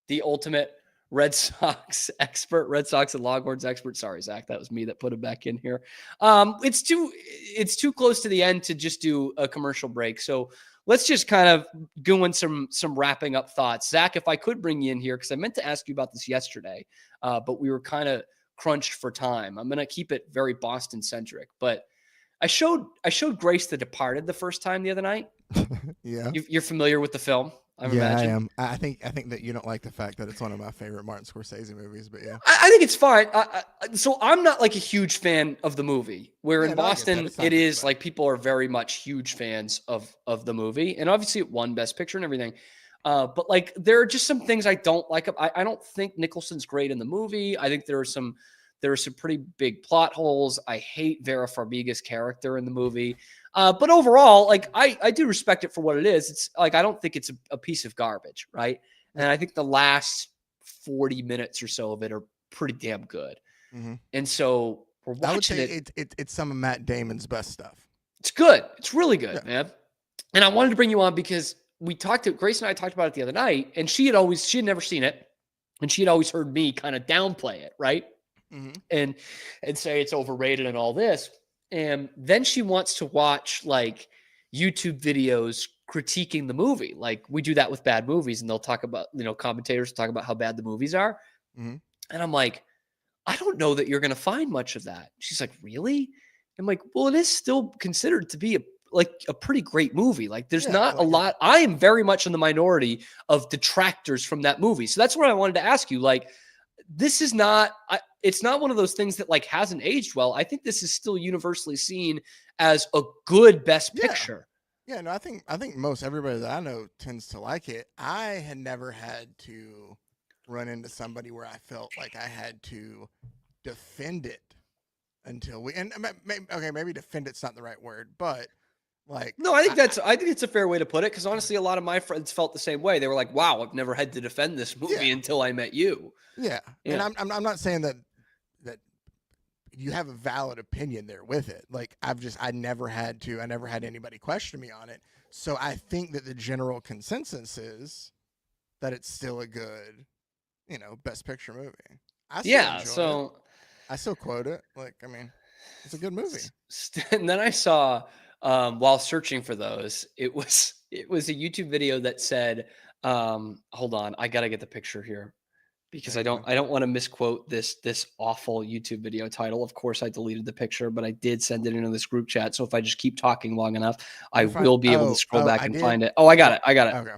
the ultimate Red Sox expert, Red Sox and Longhorns expert. Sorry, Zach, that was me that put him back in here. It's too close to the end to just do a commercial break. So let's just kind of go in some wrapping up thoughts. Zach, if I could bring you in here, because I meant to ask you about this yesterday, but we were kind of crunched for time. I'm going to keep it very Boston centric, but I showed Grace The Departed the first time the other night. Yeah. You're familiar with the film? I am. I think that you don't like the fact that it's one of my favorite Martin Scorsese movies, but yeah. I think it's fine. So I'm not like a huge fan of the movie, where in Boston it is like people are very much huge fans of the movie. And obviously it won Best Picture and everything. But like, there are just some things I don't like. I don't think Nicholson's great in the movie. I think there are some pretty big plot holes. I hate Vera Farmiga's character in the movie. But overall, like I do respect it for what it is. It's like, I don't think it's a piece of garbage, right? And I think the last 40 minutes or so of it are pretty damn good. Mm-hmm. And so we're watching I would say it's some of Matt Damon's best stuff. It's good. It's really good, man. And I wanted to bring you on because Grace and I talked about it the other night, and she had never seen it, and she had always heard me kind of downplay it, right? Mm-hmm. And say it's overrated and all this. And then she wants to watch like YouTube videos critiquing the movie. Like we do that with bad movies, and they'll talk about, commentators talk about how bad the movies are. Mm-hmm. And I'm like, I don't know that you're going to find much of that. She's like, really? I'm like, well, it is still considered to be a pretty great movie. Like there's not a lot. I am very much in the minority of detractors from that movie. So that's what I wanted to ask you. Like, this is not, it's not one of those things that like hasn't aged well. I think this is still universally seen as a good Best Picture. Yeah, no, I think most everybody that I know tends to like it. I had never had to run into somebody where I felt like I had to defend it until maybe defend it's not the right word, but like, no, I think it's a fair way to put it. Cause honestly, a lot of my friends felt the same way. They were like, wow, I've never had to defend this movie until I met you. Yeah. And I'm not saying that you have a valid opinion there with it. Like I never had anybody question me on it. So I think that the general consensus is that it's still a good, Best Picture movie. I still quote it. Like, I mean, it's a good movie. And then I saw, while searching for those, it was a YouTube video that said, hold on, I got to get the picture here because I don't want to misquote this awful YouTube video title. Of course I deleted the picture, but I did send it into this group chat. So if I just keep talking long enough, I will be able to scroll back and find it. Oh, I got it. Okay.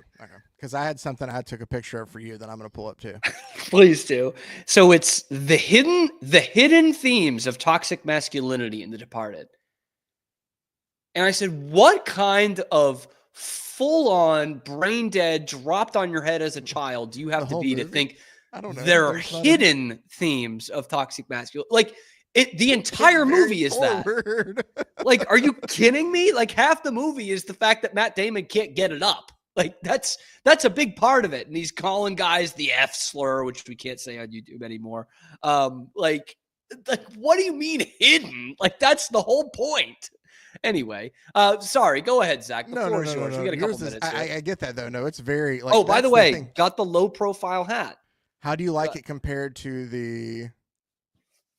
Because I had something I took a picture of for you that I'm going to pull up too. Please do. So it's the hidden themes of toxic masculinity in The Departed. And I said, what kind of full-on brain dead dropped on your head as a child do you have to be to think there are hidden themes of toxic masculinity? Like the entire movie is that. Like, are you kidding me? Like half the movie is the fact that Matt Damon can't get it up. Like that's a big part of it. And he's calling guys the F slur, which we can't say on YouTube anymore. Like what do you mean hidden? Like that's the whole point. Anyway, sorry. Go ahead, Zach. The floor is yours. We got a couple minutes. I get that though. No, it's very. Like, oh, by the way, got the low profile hat. How do you like it compared to the?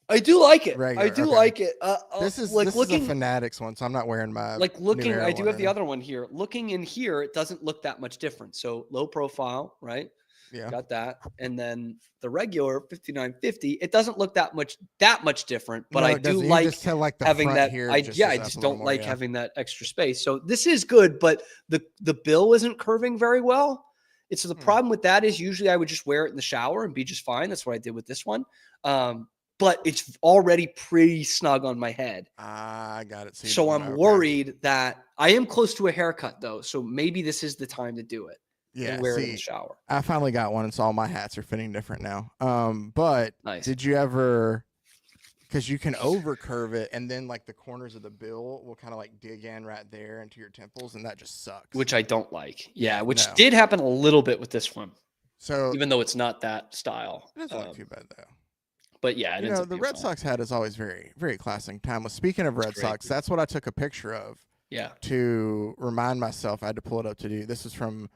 I do like it. Regular, I do like it. This is a Fanatics one, so I'm not wearing my. Like looking, I do have the other one here. Looking in here, it doesn't look that much different. So low profile, right? Yeah, got that. And then the regular 5950, it doesn't look that much different. But I do like having that. I just don't like having that extra space. So this is good, but the bill isn't curving very well. It's the problem with that is usually I would just wear it in the shower and be just fine. That's what I did with this one. But it's already pretty snug on my head. I got it. So I'm worried that I am close to a haircut though. So maybe this is the time to do it. Yeah. And wear it in the shower. I finally got one. And so all my hats are fitting different now. But nice. Did you ever, because you can over curve it and then like the corners of the bill will kind of like dig in right there into your temples. And that just sucks. Which I don't like. Yeah. Which did happen a little bit with this one. So even though it's not that style. It doesn't look too bad though. But yeah, the Red Sox hat is always very, very classic, timeless. Speaking of Red Sox, that's what I took a picture of Yeah. to remind myself. I had to pull it up to do. This is from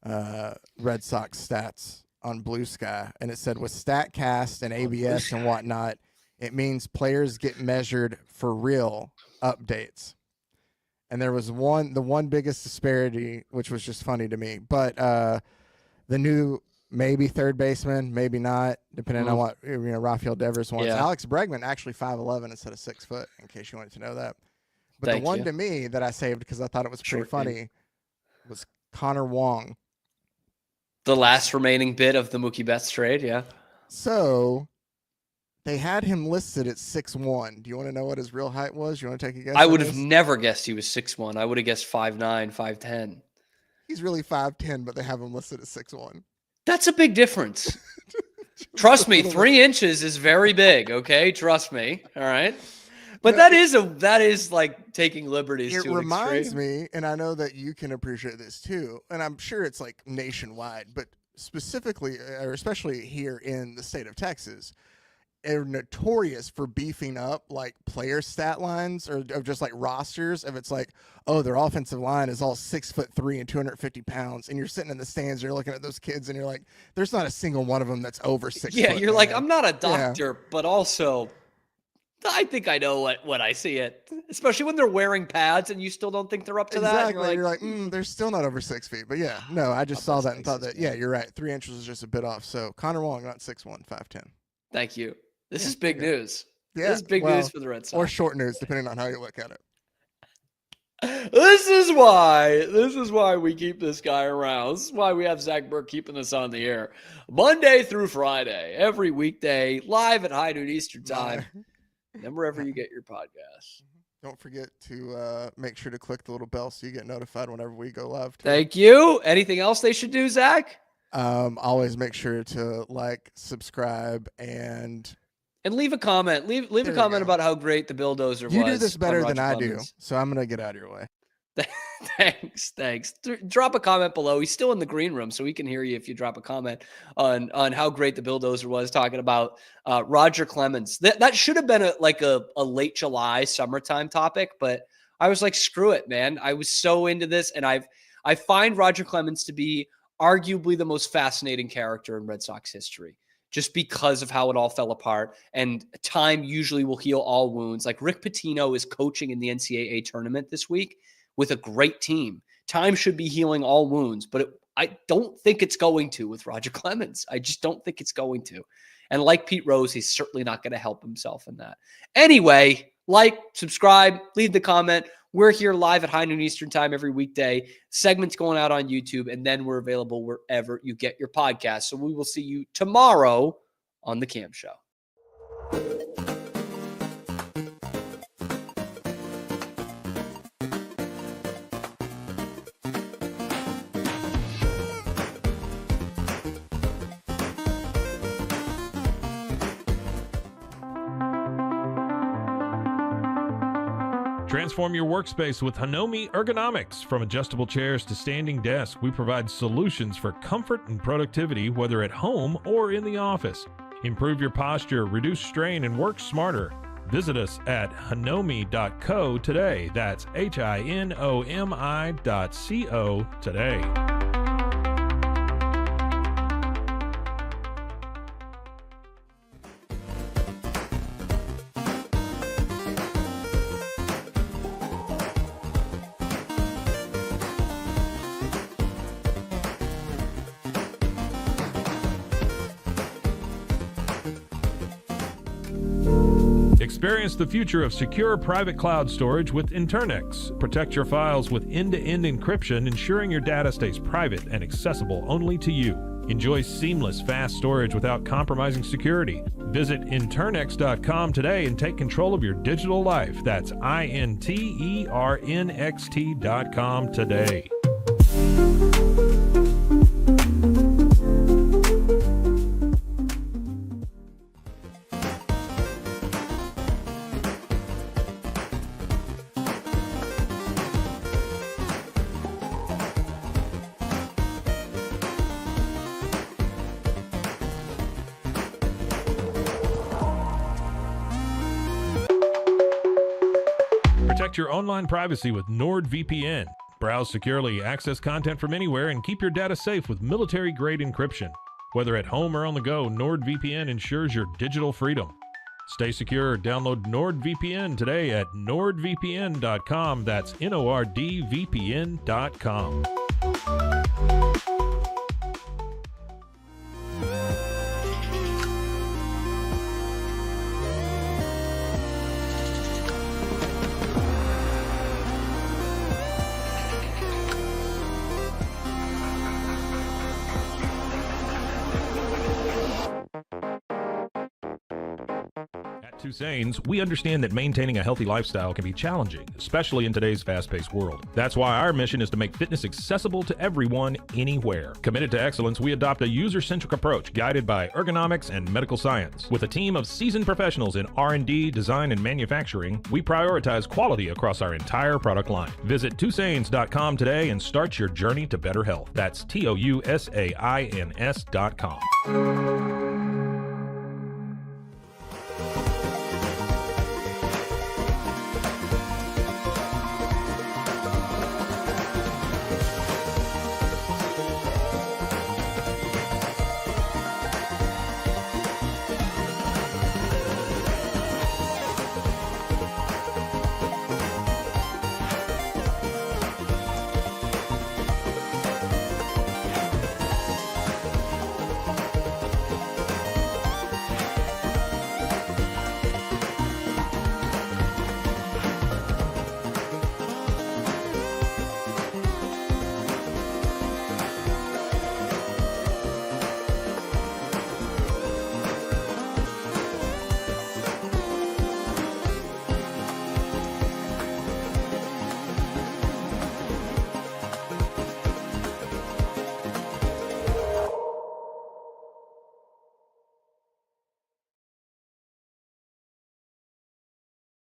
Red Sox stats on Blue Sky, and it said with StatCast and ABS and whatnot, it means players get measured for real updates. And there was the one biggest disparity, which was just funny to me, but the new maybe third baseman, maybe not, depending on what Rafael Devers wants. Yeah. Alex Bregman actually 5'11" instead of 6 foot, in case you wanted to know that. But Thank the one you. to me that I saved because I thought it was pretty Short funny name. was Connor Wong. The last remaining bit of the Mookie Betts trade, yeah. So they had him listed at 6'1". Do you want to know what his real height was? You want to take a guess? I on would have this? never guessed he was 6'1". I would have guessed 5'9", 5'10". He's really 5'10", but they have him listed at 6'1". That's a big difference. Trust me, 3 inches is very big. Okay, trust me. All right, but that is like taking liberties. It to an reminds extreme. me, and I know that you can appreciate this too, and I'm sure it's like nationwide, but specifically, or especially here in the state of Texas, are notorious for beefing up like player stat lines or of just like rosters. If it's like, oh, their offensive line is all 6'3" and 250 pounds, and you're sitting in the stands, you're looking at those kids, and you're like, there's not a single one of them that's over 6 Yeah, foot, you're like, man. I'm not a doctor, but also, I think I know what I see it. Especially when they're wearing pads and you still don't think they're up to that. Exactly. You're like, they're still not over 6 feet. But yeah, no, I just saw that and thought that, yeah, you're right. 3 inches is just a bit off. So Connor Wong, not 6'1", 5'10". thank you. This is big news. Yeah, This is big news for the Red Sox. or short news, depending on how you look at it. This is why we keep this guy around. This is why we have Zach Burke keeping us on the air Monday through Friday, every weekday, live at high noon Eastern time, and then wherever you get your podcasts. Don't forget to make sure to click the little bell so you get notified whenever we go live. Thank you. Anything else they should do, Zach? Always make sure to like, subscribe, and leave a comment. Leave a comment about how great the Bulldozer was. You do this better than I do, Clemens. so I'm gonna get out of your way. Thanks. Drop a comment below. He's still in the green room, so we can hear you if you drop a comment on how great the Bulldozer was, talking about Roger Clemens. That should have been a late July, summertime topic, but I was like, screw it, man. I was so into this, and I find Roger Clemens to be arguably the most fascinating character in Red Sox history, just because of how it all fell apart. And time usually will heal all wounds. Like Rick Pitino is coaching in the NCAA tournament this week with a great team. Time should be healing all wounds, but I don't think it's going to with Roger Clemens. I just don't think it's going to. And like Pete Rose, he's certainly not going to help himself in that. Anyway, like, subscribe, leave the comment. We're here live at high noon Eastern time every weekday. Segments going out on YouTube, and then we're available wherever you get your podcast. So we will see you tomorrow on The Cam Show. Transform your workspace with Hanomi Ergonomics. From adjustable chairs to standing desks, we provide solutions for comfort and productivity, whether at home or in the office. Improve your posture, reduce strain, and work smarter. Visit us at hanomi.co today. That's HINOMI.co today. Experience the future of secure private cloud storage with Internex. Protect your files with end-to-end encryption, ensuring your data stays private and accessible only to you. Enjoy seamless, fast storage without compromising security. Visit Internex.com today and take control of your digital life. That's INTERNXT.com today. Protect your online privacy with NordVPN. Browse securely, access content from anywhere, and keep your data safe with military-grade encryption. Whether at home or on the go, NordVPN ensures your digital freedom. Stay secure. Download NordVPN today at nordvpn.com. That's NORDVPN.com. Tusains, we understand that maintaining a healthy lifestyle can be challenging, especially in today's fast-paced world. That's why our mission is to make fitness accessible to everyone, anywhere. Committed to excellence, we adopt a user-centric approach guided by ergonomics and medical science. With a team of seasoned professionals in R&D, design, and manufacturing, we prioritize quality across our entire product line. Visit Tusains.com today and start your journey to better health. That's TOUSAINS.com.